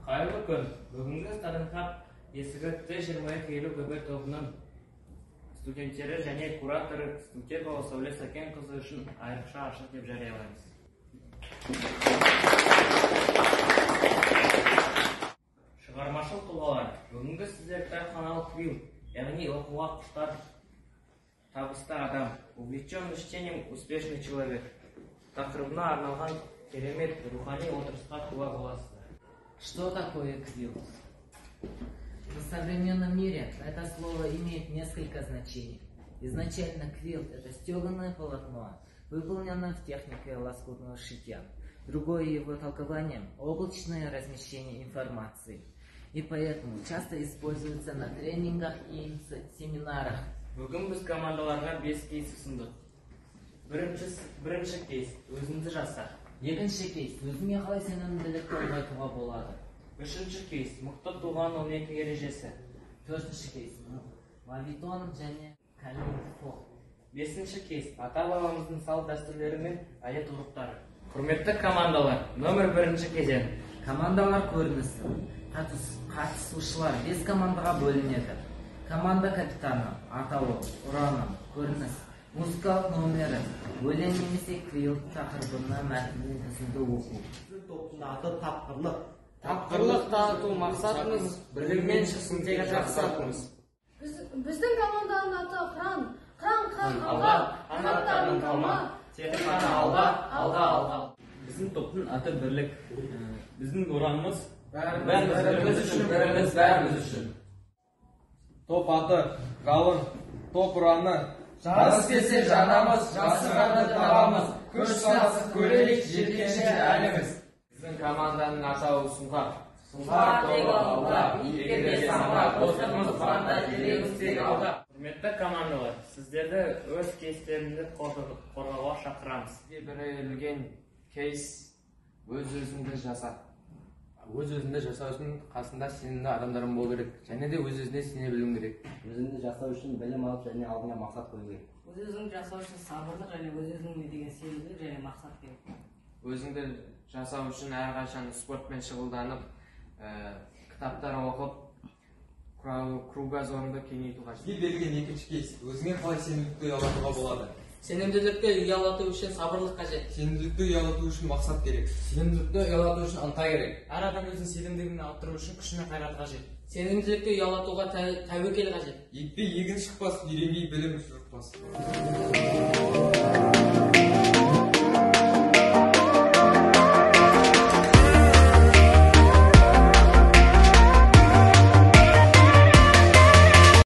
Қайырлы күн. Бүгінгі студенттар есігі Т-22 елу көбір тобының студенттері және кураторы Студентова Сәуле Сәкенқызы үшін айрықша ашық деп жариялаймыз. Шығармашыл тұлғалар. Бүгінгі сіздер кітапханалық квилл, яғни оқуға құштар табысты адам, увлеченный чтением успешный человек. Тақырыбына арналған керемет рухани отырысқа куә боласыздар. Что такое квилл? В современном мире это слово имеет несколько значений. Изначально квилл – это стеганое полотно, выполненное в технике лоскутного шитья. Другое его толкование – облачное размещение информации. И поэтому часто используется на тренингах и семинарах. Бүгін біз командаларға 5 кейс ұсындық. Бірінші кейс – өзіңді жаса. Екінші кейс – өзіңе қалай сенімділікті ұлғайтуға болады. Үшінші кейс – мықты тұлғаның 12 ережесі. Төртінші кейс – мавитон және калифо. Бесінші кейс – ата-бабамыздың салт дәстүрлері мен әдет-ғұрыптары. Құрметті командалар, номер 1 кезең. Командалар көрінісі. Қатысушылар 5 командаға бөлінеді. Команда капитаны, атауы, ұраны, көрініс, музыкалық номері, өлең немесе квилл тақырыбына мәтіннің үзінді оқу. Топтың аты тапқырлық. Тапқырлық таныту мақсатымыз, бірлігімен шықсын тек жақсы атымыз. Біздің команданың аты Қыран. Қыран алға, қанаттарың қалма, тек қана алға. Біздің топтың аты бірлік. Біздің ұранымыз бәріміз үшін. Топ аты жалын, топ ұраны. Жарыс келсе жанамыз, жасырғанды табамыз. Күш сынасып көрелік, жеткенше әліміз. Біздің команданың атауы Сұңғақ. Сұңғақ тек алға, биікке самғақ, достығымыз барда, жүрегіміз тек алға. Құрметті командалар, сіздерді өз кейстеріңді қорғауға шақырамыз. Сізге берілген кейс өз-өзіңді жаса. Өз-өзіңді жасау үшін қасында сенімді адамдарың болу керек, және де өз-өзіне сене білуің керек. Өзіңді жасау үшін білім алып және алдыңа мақсат қою керек. Өз-өзіңді жасау үшін сабырлық және өз-өзіңе деген сенімділік және мақсат керек. Өзіңді жасау үшін әрқашан спортпен шұғылданып, кітаптар оқып, кругозорыңды кеңейту қажет. Сізге берілген екінші кейс. Өзіңе қалай сенімділікті ұялатуға болады? Сенімділікті ұялату үшін сабырлық қажет. Сенімділікті ұялату үшін мақсат керек. Сенімділікті ұялату үшін ынта керек. Әр адам өзінің сенімділігін арттыру үшін күш пен қайрат қажет. Сенімділікті ұялатуға тәуекел қажет. Екпе егін шықпас, үйренбей білім жұртпас.